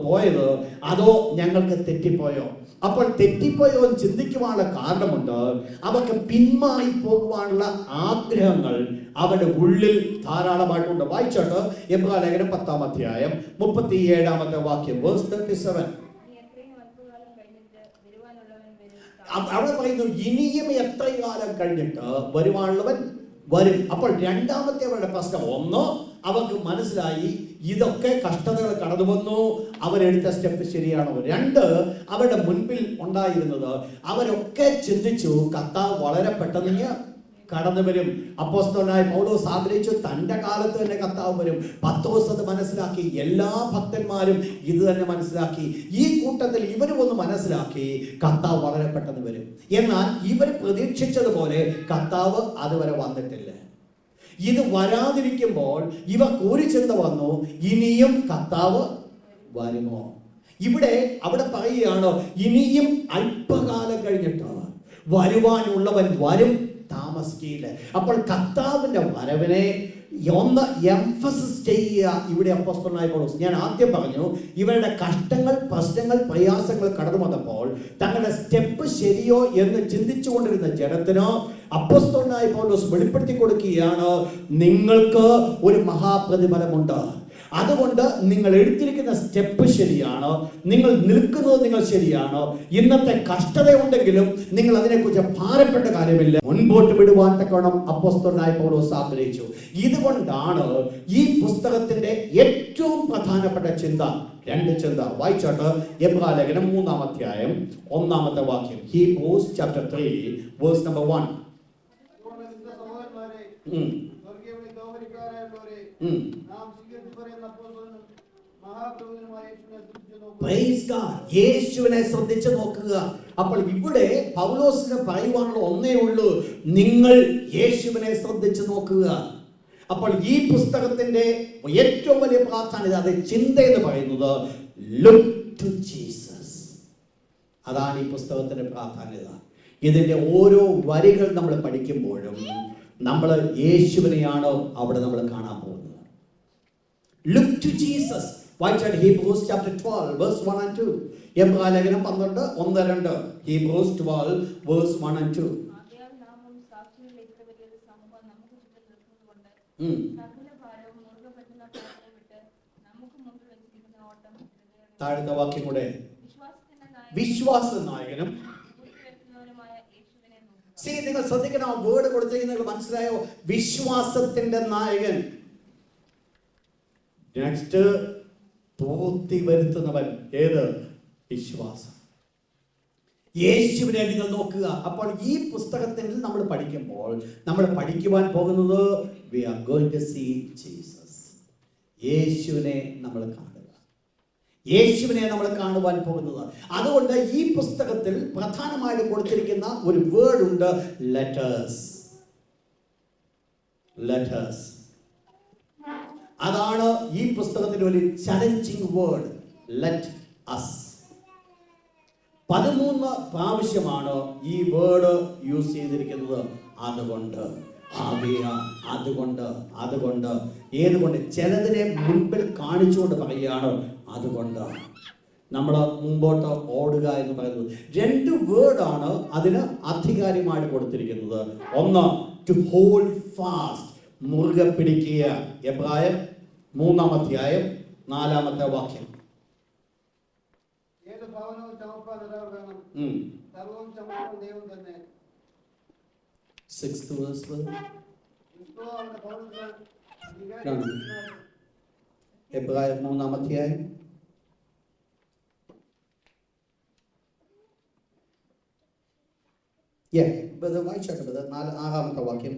പോയത്, അതോ ഞങ്ങൾക്ക് തെറ്റിപ്പോയോ? അപ്പോൾ തെറ്റിപ്പോയോ എന്ന് ചിന്തിക്കുവാനുള്ള കാരണമുണ്ട്. അവർക്ക് പിന്മായി പോകുവാനുള്ള ആഗ്രഹങ്ങൾ അവരുടെ ഉള്ളിൽ ധാരാളമായിട്ടുണ്ട്. വായിച്ചോട്ട് എബ്രായലേഖനം 10-ാം അധ്യായം 37-ാമത്തെ വാക്യം, വേഴ്സ് 37. അവിടെ പറയുന്നു, ഇനിയും എത്ര കാലം കഴിഞ്ഞിട്ട് വരുവാനുള്ളവൻ വരും. അപ്പോൾ രണ്ടാമത്തെ അവരുടെ പ്രശ്നം, ഒന്ന് അവർക്ക് മനസ്സിലായി ഇതൊക്കെ കഷ്ടതകൾ കടന്നു വന്നു, അവരെടുത്ത സ്റ്റെപ്പ് ശരിയാണോ. രണ്ട്, അവരുടെ മുൻപിൽ ഉണ്ടായിരുന്നത് അവരൊക്കെ ചിന്തിച്ചു കർത്താവ് വളരെ പെട്ടെന്ന് കടന്നു വരും. അപ്പോസ്തലനായ പൗലോസ് ആഗ്രഹിച്ചു തൻ്റെ കാലത്ത് തന്നെ കർത്താവ് വരും. പത്രോസ് അത് മനസ്സിലാക്കി, എല്ലാ ഭക്തന്മാരും ഇത് തന്നെ മനസ്സിലാക്കി. ഈ കൂട്ടത്തിൽ ഇവരും ഒന്ന് മനസ്സിലാക്കി കർത്താവ് വളരെ പെട്ടെന്ന് വരും. എന്നാൽ ഇവർ പ്രതീക്ഷിച്ചതുപോലെ കർത്താവ് അതുവരെ വന്നിട്ടില്ല. ഇത് വരാതിരിക്കുമ്പോൾ ഇവർക്ക് ഒരു ചിന്ത വന്നു, ഇനിയും കർത്താവ് വരുമോ? അവിടെ പറയുകയാണ്, ഇനിയും അല്പകാലം കഴിഞ്ഞിട്ട് വരുവാനുള്ളവൻ വരും, താമസിക്കില്ല. അപ്പോൾ കർത്താവിന്റെ വരവിനെ ഒന്ന് എംഫസിസ് ചെയ്യുക ഇവിടെ അപ്പോസ്തലനായ പൗലോസ്. ഞാൻ ആദ്യം പറഞ്ഞു, ഇവരുടെ കഷ്ടങ്ങൾ, പ്രശ്നങ്ങൾ, പ്രയാസങ്ങൾ കടന്നു വന്നപ്പോൾ തങ്ങളുടെ സ്റ്റെപ്പ് ശരിയോ എന്ന് ചിന്തിച്ചുകൊണ്ടിരുന്ന ജനത്തിന് അപ്പോസ്തലനായ പൗലോസ് വെളിപ്പെടുത്തി കൊടുക്കുകയാണ്, നിങ്ങൾക്ക് ഒരു മഹാപ്രതിഫലമുണ്ട്. അതുകൊണ്ട് നിങ്ങൾ എടുത്തിരിക്കുന്ന സ്റ്റെപ്പ് ശരിയാണ്, നിങ്ങൾ നിൽക്കുന്നത് നിങ്ങൾ ശരിയാണ്. ഇന്നത്തെ കഷ്ടതയുണ്ടെങ്കിലും നിങ്ങൾ അതിനെക്കുറിച്ച് ഭാരപ്പെട്ട കാര്യമില്ല, മുൻപോട്ട് വിടുവാൻ തക്കവണ്ണം അപ്പോസ്തലനായ പൗലോസ് ആഗ്രഹിച്ചു. ഇതുകൊണ്ടാണ് ഈ പുസ്തകത്തിന്റെ ഏറ്റവും പ്രധാനപ്പെട്ട ചിന്ത, രണ്ട് ചിന്ത. വായിച്ചോട്ട് എബ്രായലേഖനം 3-ാം അധ്യായം 1-ാമത്തെ വാക്യം, ഹീബ്രൂസ് ചാപ്റ്റർ 3 വേഴ്സ് നമ്പർ 1. യേശുവിനെ ശ്രദ്ധിച്ചു നോക്കുക. അപ്പോൾ ഇവിടെ പൗലോസിന് പറയുവാനുള്ള ഒന്നേ ഉള്ളൂ, നിങ്ങൾ യേശുവിനെ ശ്രദ്ധിച്ചു നോക്കുക. അപ്പോൾ ഈ പുസ്തകത്തിന്റെ ഏറ്റവും വലിയ പ്രാധാന്യത, അത് ചിന്ത എന്ന് പറയുന്നത് ലുക്ക് ടു ജീസസ്. അതാണ് ഈ പുസ്തകത്തിന്റെ പ്രാധാന്യത. ഇതിന്റെ ഓരോ വരികൾ നമ്മൾ പഠിക്കുമ്പോഴും നമ്മൾ യേശുവിനെയാണോ അവിടെ നമ്മൾ കാണാൻ പോകുന്നത്. Look to Jesus. വായിച്ചാൽ ഹീബ്രൂസ് ചാപ്റ്റർ 12 വേഴ്സ് 1 and 2. എബ്രായലേഖനം 12 1-2. Hebrews 12 verse 1 and 2. താഴത്തെ വാക്യം കൂടെ, വിശ്വാസ നായകനും. നിങ്ങൾ ശ്രദ്ധിക്കണം, ആ വേർഡ് കൊടുത്തിരിക്കുന്നത് മനസ്സിലായോ? വിശ്വാസത്തിന്റെ നായകൻ. നെക്സ്റ്റ്, പൂർത്തി വരുത്തുന്നവൻ. ഏത്? വിശ്വാസം. യേശുവിനെ നിങ്ങൾ നോക്കുക. അപ്പോൾ ഈ പുസ്തകത്തിൽ നമ്മൾ പഠിക്കുമ്പോൾ നമ്മൾ പഠിക്കുവാൻ പോകുന്നത് we are going to see Jesus. യേശുവിനെ നമ്മൾ കാണുക, യേശുവിനെ നമ്മൾ കാണുവാൻ പോകുന്നത്. അതുകൊണ്ട് ഈ പുസ്തകത്തിൽ പ്രധാനമായിട്ട് കൊടുത്തിരിക്കുന്ന ഒരു വേർഡ് ഉണ്ട്, ലെറ്റേഴ്സ്. ലെറ്റേഴ്സ്. അതാണ് ഈ പുസ്തകത്തിന്റെ ഒരു ചലഞ്ചിങ് വേർഡ്, ലെറ്റ് അസ്. 13 പ്രാവശ്യമാണ് ഈ വേർഡ് യൂസ് ചെയ്തിരിക്കുന്നത്. അതുകൊണ്ട് അതുകൊണ്ട് ഏതുകൊണ്ട് ചിലതിനെ മുൻപിൽ കാണിച്ചുകൊണ്ട് പറയുകയാണ്. അതുകൊണ്ട് നമ്മൾ മുമ്പോട്ട് ഓടുക എന്ന് പറയുന്നത് 2 വേർഡാണ് അതിന് അധികാരികമായിട്ട് കൊടുത്തിരിക്കുന്നത്. ഒന്ന്, ടു ഹോൾഡ് ഫാസ്റ്റ്, മുറുകെ പിടിക്കുക. എബ്രായർ 3-ാം അധ്യായം 4-ാമത്തെ വാക്യം. എബ്രായർ 3-ാം അധ്യായം വായിച്ചോട്ടെ. 6-ാമത്തെ വാക്യം.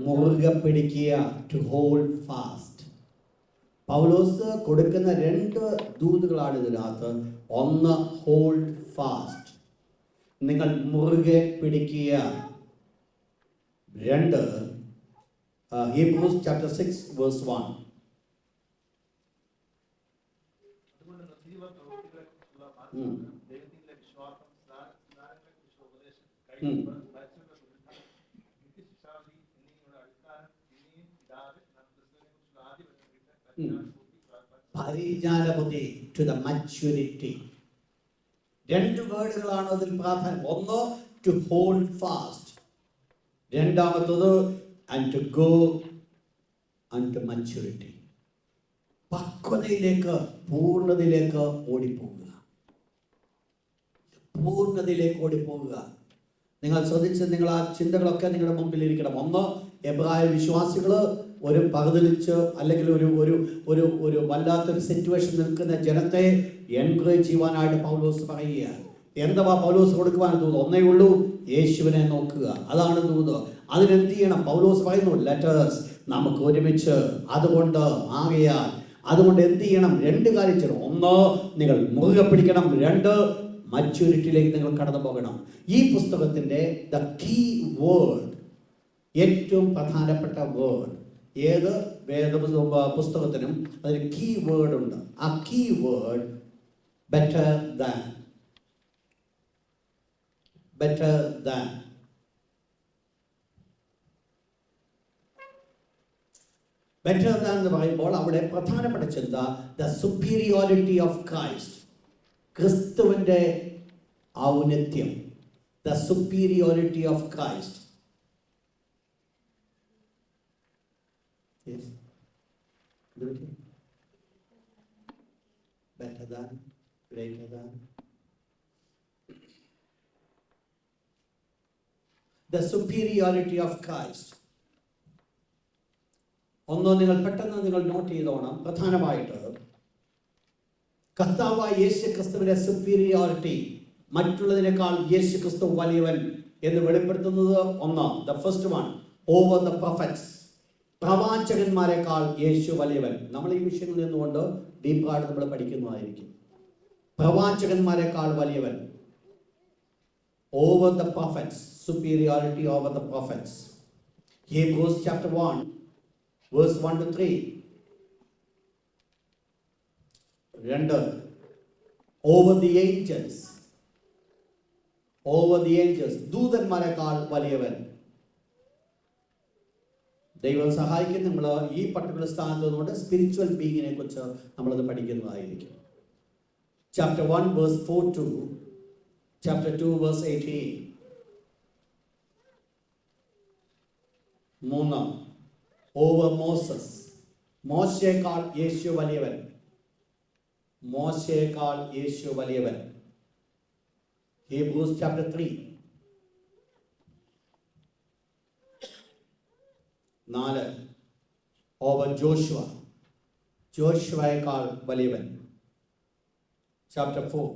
മുറുകെ പിടിക്കുക, ടു ഹോൾഡ് ഫാസ്റ്റ്. പൗലോസ് കൊടുക്കുന്ന 2 ദൂതുകളാണ് ഇതിനകത്ത്. ഒന്ന്, ഹോൾഡ് ഫാസ്റ്റ്, നിങ്ങൾ മുറുകെ പിടിക്കുക. 2, Hebrews chapter 6 verse 1. പരിജ്ഞാനബുദ്ധി, ടു ദ മച്യൂരിറ്റി. 2 വേർഡുകളാണ് അതിൽ പ്രാധാന്യം. ഒന്ന്, ടു ഹോൾഡ് ഫാസ്റ്റ്. രണ്ടാമത്തത്, and to go unto maturity. പക്വതയിലേക്ക്, പൂർണ്ണതയിലേക്ക് ഓടിപ്പോകുക. നിങ്ങൾ ശ്രദ്ധിച്ച് നിങ്ങൾ ആ ചിന്തകളൊക്കെ നിങ്ങളുടെ മുമ്പിൽ ഇരിക്കണം. ഒന്ന്, എബ്രായ വിശ്വാസികൾ ഒരു പകതിലിച്ച് അല്ലെങ്കിൽ ഒരു വല്ലാത്തൊരു സിറ്റുവേഷൻ നിൽക്കുന്ന ജനത്തെ എൻകറേജ് ചെയ്യുവാനായിട്ട് പൗലോസ് പറയുക. എന്താ പൗലോസ് കൊടുക്കുവാൻ തോന്നുന്നു? ഒന്നേ ഉള്ളൂ, യേശുവിനെ നോക്കുക. അതാണ് തോന്നുന്നത്. അതിനെന്ത് ചെയ്യണം? പൗലോസ് പറയുന്നു, ലെറ്റേഴ്സ്, നമുക്ക് ഒരുമിച്ച്. അതുകൊണ്ട് എന്ത് ചെയ്യണം? 2 കാര്യം ചെയ്യണം. ഒന്ന്, നിങ്ങൾ മുറുകെ പിടിക്കണം. 2, മച്യൂരിറ്റിയിലേക്ക് നിങ്ങൾ കടന്നു പോകണം. ഈ പുസ്തകത്തിന്റെ ദ കീ വേർഡ്, ഏറ്റവും പ്രധാനപ്പെട്ട വേർഡ്, ഏത് പുസ്തകത്തിനും അതിന് കീ വേർഡ് ഉണ്ട്. ആ key word better than. Better than എന്ന് പറയുമ്പോൾ അവിടെ പ്രധാനപ്പെട്ട ചിന്ത ദ സുപ്പീരിയോറിറ്റി ഓഫ് ക്രൈസ്റ്റ്, ക്രിസ്തുവിന്റെ ഔന്നത്യം. The superiority of Christ. Yes. Better than, greater than. The superiority of Christ. ഒന്ന് നിങ്ങൾ പെട്ടെന്ന് നിങ്ങൾ നോട്ട് ചെയ്തോണം. പ്രധാനമായിട്ട് കർത്താവായ യേശു ക്രിസ്തുവിന്റെ സുപ്പീരിയോറിറ്റി, മറ്റുള്ളതിനേക്കാൾ യേശു ക്രിസ്തു വലിയവൻ എന്ന് വെളിപ്പെടുത്തുന്നത് ഒന്ന്, the first one, over the prophets, പ്രവാചകന്മാരെക്കാൾ യേശു വലിയവൻ. നമ്മൾ ഈ വിഷയങ്ങളിൽ നിന്നുകൊണ്ട് ഡീപ്പായിട്ട് നമ്മൾ പഠിക്കുന്നതായിരിക്കും. പ്രവാചകന്മാരെക്കാൾ വലിയവൻ, over the prophets, superiority over the prophets. Hebrews chapter 1 verse 1 to 3. 2, over the angels, ദൂതന്മാരെക്കാൾ വലിയവൻ. ദൈവം സഹായിക്കും. നമ്മൾ ഈ പർട്ടിക്കുലർ സ്ഥാനത്ത് നിന്നുകൊണ്ട് സ്പിരിച്വൽ ബീയിങ്ങിനെ കുറിച്ച് നമ്മളത് പഠിക്കുന്നതായിരിക്കും. Chapter 1 verse 4 to chapter 2 verse 18. 3, over Moses, മോശയേക്കാൾ യേശു വലിയവൻ. Hebrews chapter 3. 4, over Joshua, ജോഷുവയേക്കാൾ വലിയവൻ. Chapter 4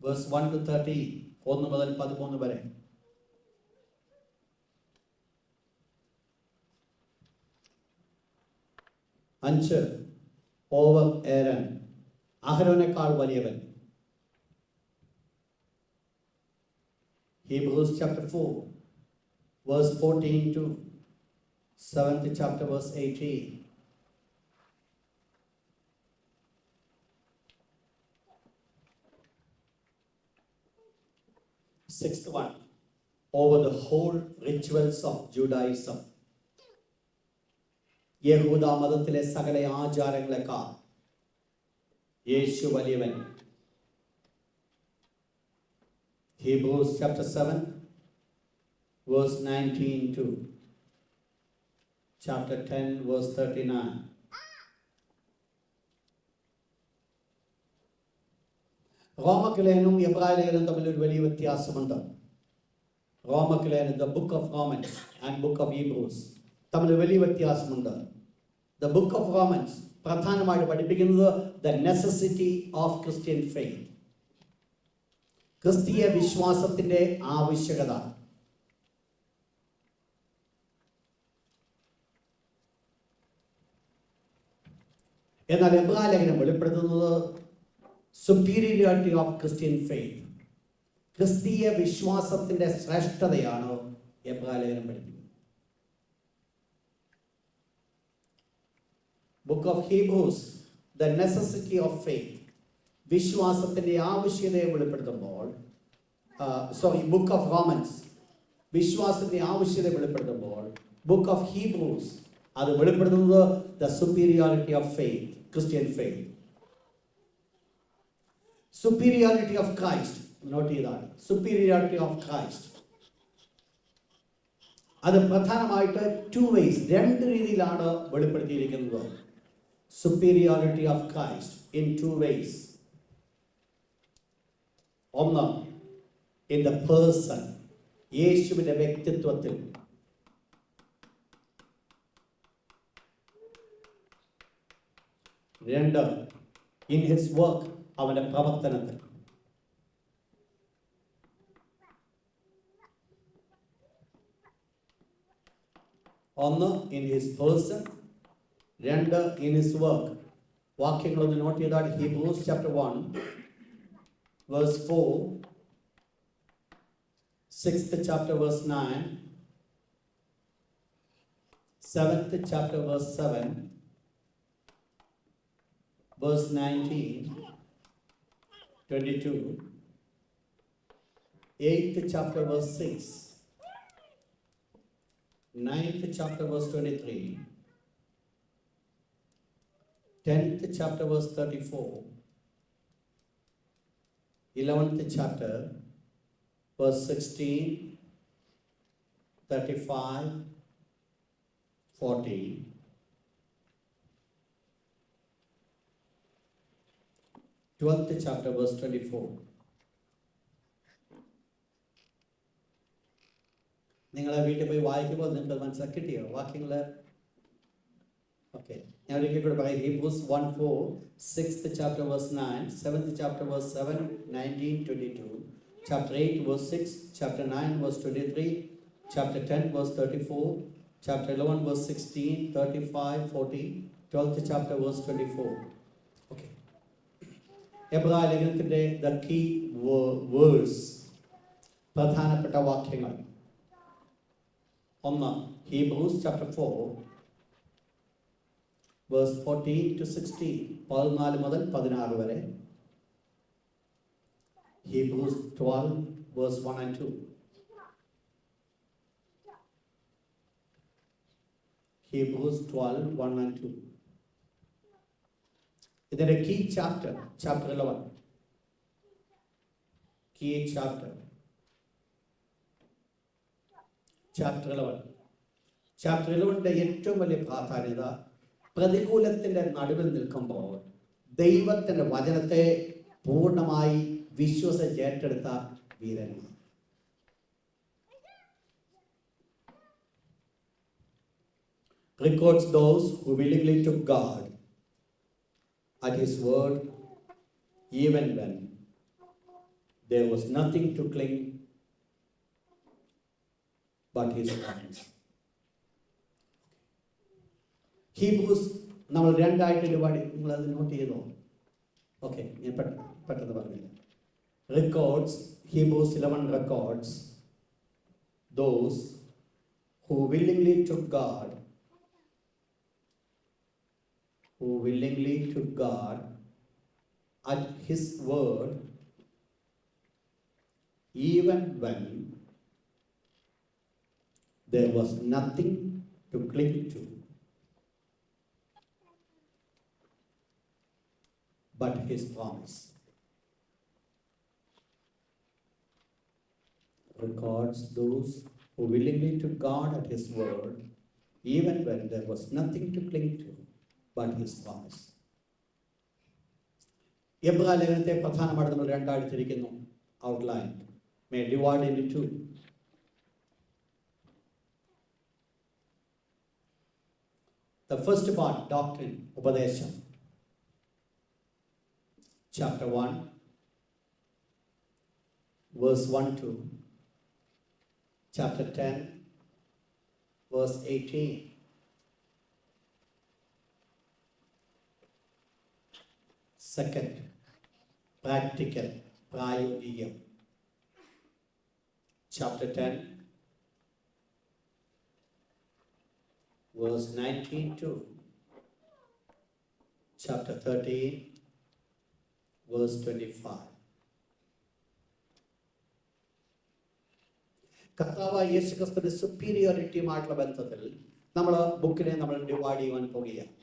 verse 1 to 13, 1 മുതൽ 13 വരെ. 5, ഓവർ ഏരൻ, അഹരോനേക്കാൾ വലിയവൻ. Hebrews chapter 4 verse 14 to 7th chapter verse 18. 6th one, over the whole rituals of Judaism. യഹൂദ മതത്തിലെ സകല ആചാരങ്ങളെക്കാൾ യേശു വലിയവൻ. Hebrews chapter 7 verse 19 to chapter 10 verse 39. റോമക്കലേനും എബ്രായലേനും തമ്മിൽ ഒരു വലിയ വ്യത്യാസമുണ്ട്. റോമക്കലേനും the book of Romans and book of Hebrews തമ്മിൽ വലിയ വ്യത്യാസമുണ്ട്. ദ ബുക്ക് ഓഫ് റോമൻസ് പ്രധാനമായിട്ട് പഠിപ്പിക്കുന്നത് the necessity of Christian faith, ക്രിസ്തീയ വിശ്വാസത്തിന്റെ ആവശ്യകത. എന്നാൽ എബ്രായ ലേഖനം വെളിപ്പെടുത്തുന്നത് superiority of Christian faith, ക്രിസ്തീയ വിശ്വാസത്തിന്റെ ശ്രേഷ്ഠതയാണ് എബ്രായ ലേഖനം പഠിപ്പിക്കുന്നത്. Book of Hebrews the necessity of faith, വിശ്വാസത്തിന്റെ ആവശ്യകതയെ വെളിപ്പെടുത്തുമ്പോൾ, ബുക്ക് ഓഫ് റോമൻസ് വിശ്വാസത്തിന്റെ ആവശ്യകത വെളിപ്പെടുത്തുമ്പോൾ, ബുക്ക് ഓഫ് ഹീബ്രൂസ് അത് വെളിപ്പെടുത്തുന്നത് the superiority of faith, Christian faith. superiority of Christ, note ചെയ്താണ് superiority of Christ. അത് പ്രധാനമായിട്ട് ടു വേസ്, രണ്ട് രീതിയിലാണ് വെളിപ്പെടുത്തിയിരിക്കുന്നത്. superiority of Christ in two ways. ഒന്ന്, in the person, യേശുവിന്റെ വ്യക്തിത്വത്തിൽ. രണ്ട്, in his work, അവന്റെ പ്രവർത്തനത്തിൽ. ഒന്ന് ഇൻ ഹിസ് പേഴ്സൺ, രണ്ട് ഇൻ ഹിസ് വർക്ക്. വാക്യങ്ങളൊന്ന് നോട്ട് ചെയ്താൽ Hebrews chapter 1 verse 4, 6th chapter verse 9, 7th chapter verse 7, verse 19, 22, 8th chapter verse 6, 9th chapter verse 23, 10th chapter verse 34, 11th chapter verse 16, 35, 40, 12th chapter verse 24. നിങ്ങളെ വീട്ടിൽ പോയി വായിക്കുമ്പോൾ നിങ്ങൾക്ക് മനസ്സിലാക്കി കിട്ടിയോ വാക്യങ്ങൾ? ഓക്കെ, ഞാൻ ഒരിക്കൽ കൂടെ പറയാം. Hebrews 1:4, 6th chapter verse 9, 7th chapter verse 7, 19, 22, chapter 8 verse 6, chapter 9 verse 23, chapter 10 verse 34, chapter 11 verse 16, 35, 40, 12th chapter verse 24. Okay. എബ്രായ ലേഖനത്തിന്റെ ദ കീ വേഴ്സ്, പ്രധാനപ്പെട്ട വാക്യങ്ങൾ. ഒന്ന്, ഹീബ്രൂസ് ചാപ്റ്റർ 4 വേഴ്സ് 14 to 16, 14 മുതൽ 16 വരെ. Hebrews 12 verse 1 and 2. Hebrews 12, 1 and 2. ഇതിന്റെ key chapter, chapter 11. Key chapter, chapter 11. Chapter 11ന്റെ ഏറ്റവും വലിയ പ്രാധാന്യത, പ്രതികൂലത്തിന്റെ നടുവിൽ നിൽക്കുമ്പോൾ ദൈവത്തിന്റെ വചനത്തെ പൂർണ്ണമായി വിശ്വസിച്ച് ഏറ്റെടുത്ത വീരന്മാർ. Records those who willingly took God at his word, even when there was nothing to cling but his promise. Hebrews നമ്മൾ രണ്ടായിട്ട് ഡിവൈഡ്, നിങ്ങളത് നോട്ട് ചെയ്തോ? ഓക്കെ, ഞാൻ പെട്ടെന്ന് പറഞ്ഞില്ല. Records, Hebrews 11 records those who willingly took God who willingly took God at His word, even when there was nothing to cling to but His promise. Records those who willingly took God at His word, even when there was nothing to cling to but His promise. എബ്രായ ലേഖനത്തെ പ്രധാനമായിട്ട് നമ്മൾ രണ്ടായി തിരിക്കുന്നു. Outline may divide into two. The first part, doctrine, ഉപദേശം, chapter 1, verse 1 to chapter 10, verse 18. Second, practical, പ്രായോഗികം, chapter 10, verse 19 to chapter 13, verse 25. കർത്താവായ യേശുക്രിസ്തുവിന്റെ സുപ്പീരിയോറിറ്റിയുമായിട്ടുള്ള ബന്ധത്തിൽ നമ്മൾ ബുക്കിനെ നമ്മൾ ഡിവൈഡ് ചെയ്യാൻ പോകുകയാണ്.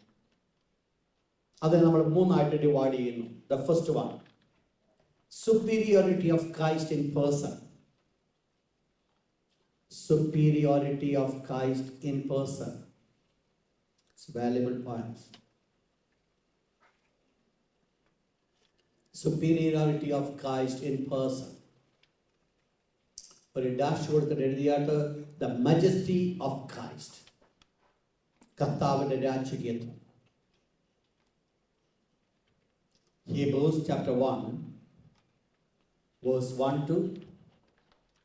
അതിനെ നമ്മൾ മൂന്നായിട്ട് ഡിവൈഡ് ചെയ്യുന്നു. The first one, superiority of Christ in person. Superiority of Christ in person. It's valuable points. Superiority of Christ in person. ഒരു ഡാഷ് കൊടുത്തിട്ട് എഴുതിയാട്ട് the majesty of Christ. കർത്താവിന്റെ രാജകീയത്വം. Hebrews chapter 1, verse 1 to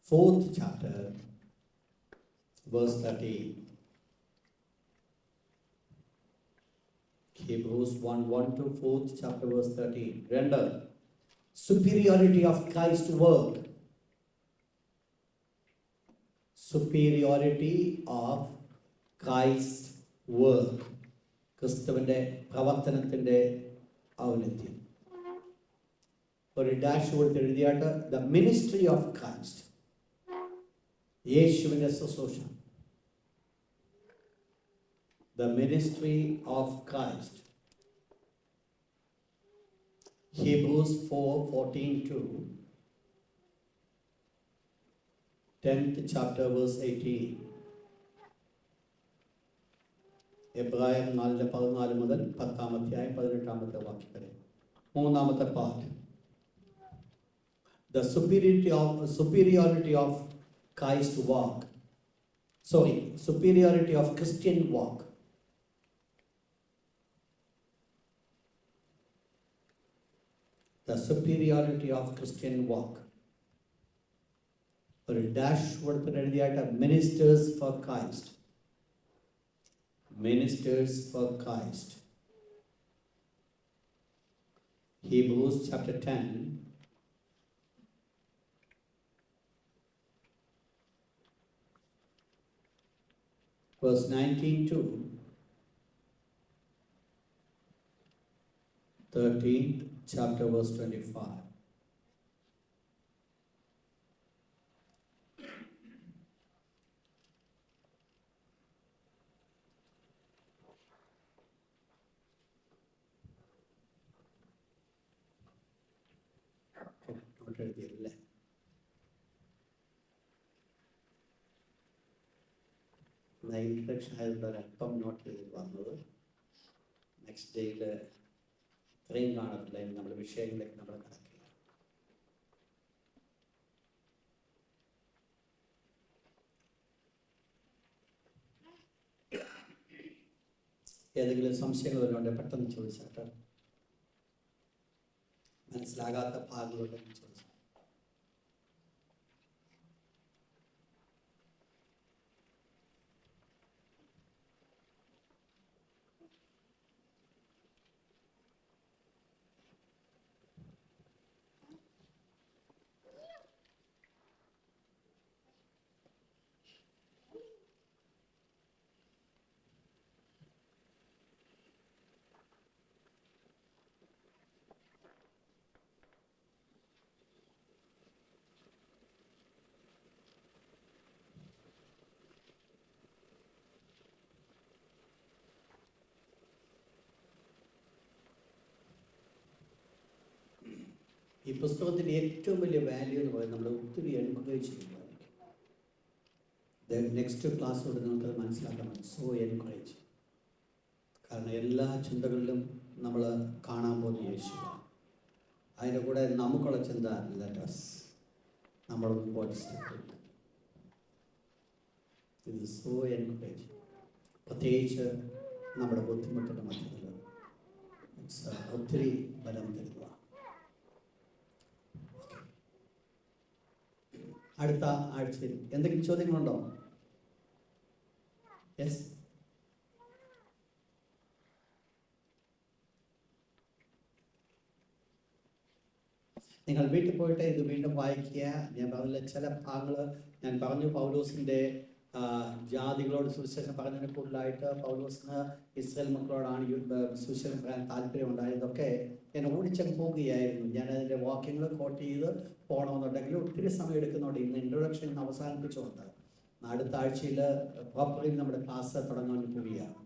4th chapter, verse 13. Hebrews 1, 1 to 4th chapter, verse 13. Render superiority of Christ's work. Superiority of Christ's work. ക്രിസ്തുവിന്റെ പ്രവർത്തനത്തിന്റെ ഔന്നത്യം. ഒരു dash കൊടുത്ത് എഴുതിയാട്ട് the ministry of Christ. യേശുവിന്റെ ശുശ്രൂഷ. The ministry of Christ. Hebrews 4:14 to 10th chapter, verse 18. എബ്രായർ 4:14 മുതൽ 10ാം അധ്യായം 18ാമത്തെ വാക്യം വരെ. മൂന്നാമത്തെ part, the superiority of Christ's walk. Superiority of Christian walk. The superiority of Christian walk. ഒരു ഡാഷ് കൊടുത്തിട്ട് എഴുതിയായിട്ട് ministers for Christ. Ministers for Christ. Hebrews chapter 10, verse 19 to 13th chapter, verse 25. എഴുതിയല്ലേ? Introduction ആയതുകൊണ്ട് ഒരല്പം നോട്ട് ചെയ്ത് വന്നത്. Next ഡേയിൽ ഇത്രയും കാണത്തില്ല. നമ്മുടെ വിഷയങ്ങളിലേക്ക് നമ്മൾ കടക്കുക. ഏതെങ്കിലും സംശയങ്ങൾ വരുന്നുണ്ട് പെട്ടെന്ന് ചോദിച്ചാട്ടോ. മനസ്സിലാകാത്ത ഭാഗങ്ങളുണ്ടെങ്കിൽ ചോദിച്ചു. ഈ പുസ്തകത്തിൻ്റെ ഏറ്റവും വലിയ വാല്യൂ എന്ന് പറയുന്നത് നമ്മൾ ഒത്തിരി എൻകറേജ് ചെയ്യുന്നതായിരിക്കും. നെക്സ്റ്റ് ക്ലാസ്സോട് നിങ്ങൾക്കത് മനസ്സിലാക്കണം. So encourage. കാരണം എല്ലാ ചിന്തകളിലും നമ്മൾ കാണാൻ പോകുന്ന യേശുവാണ്. അതിൻ്റെ കൂടെ നമുക്കുള്ള ചിന്ത ലെറ്റസ് നമ്മൾ മുമ്പോട്ട് സ്റ്റെപ്പ്. ഇത് സോ എൻകറേജ്. പ്രത്യേകിച്ച് നമ്മുടെ ബുദ്ധിമുട്ടിൻ്റെ മധ്യത്തിൽ ഒത്തിരി ബലം തരുക. അടുത്ത ആഴ്ചയിൽ എന്തെങ്കിലും ചോദ്യങ്ങളുണ്ടോ? യെസ്. നിങ്ങൾ വീട്ടിൽ പോയിട്ട് ഇത് വീണ്ടും വായിക്കുക. ഞാൻ പറഞ്ഞ ചില ഭാഗങ്ങൾ ഞാൻ പറഞ്ഞു. പൗലോസിൻ്റെ ജാതികളോട് സുവിശേഷം പറഞ്ഞതിന് കൂടുതലായിട്ട് പൗലോസിന് ഇസ്രായേൽ മക്കളോടാണ് സുവിശേഷം പറയാൻ താല്പര്യമുണ്ടായതൊക്കെ ഞാൻ ഓടിച്ചങ്ങ് പോവുകയായിരുന്നു. ഞാൻ അതിൻ്റെ വാക്യങ്ങൾ കോട്ട് ചെയ്ത് പോകണമെന്നുണ്ടെങ്കിൽ ഒത്തിരി സമയം എടുക്കുന്നുണ്ട്. ഇന്ന് ഇൻട്രൊഡക്ഷൻ ഇന്ന് അവസാനിപ്പിച്ചുകൊണ്ട് അടുത്ത ആഴ്ചയിൽ പ്രോപ്പറിൽ നമ്മുടെ ക്ലാസ് തുടങ്ങാൻ പോവുകയാണ്.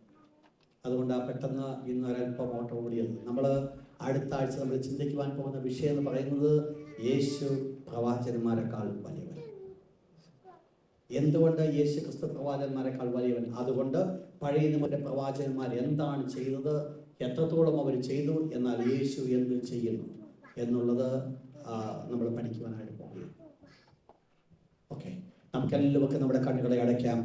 അതുകൊണ്ടാണ് പെട്ടെന്ന് ഇന്ന് ഒരല്പം ഓട്ടം ഓടിയത്. നമ്മൾ അടുത്ത ആഴ്ച നമ്മൾ ചിന്തിക്കുവാൻ പോകുന്ന വിഷയം എന്ന് പറയുന്നത് യേശു പ്രവാചകന്മാരെക്കാൾ വലിയവൻ. എന്തുകൊണ്ട് യേശു ക്രിസ്തു പ്രവാചകന്മാരെക്കാൾ വലിയവൻ? അതുകൊണ്ട് പഴയ നിയമത്തിലെ പ്രവാചകന്മാർ എന്താണ് ചെയ്തത്, എത്രത്തോളം അവർ ചെയ്തു, എന്നാൽ യേശു എന്ത് ചെയ്യുന്നു എന്നുള്ളത് നമ്മൾ പഠിക്കുവാനായിട്ട് പോകുകയാണ്. ഓക്കെ, നമുക്കെല്ലാവർക്കും നമ്മുടെ കണ്ണുകളെ അടയ്ക്കാം.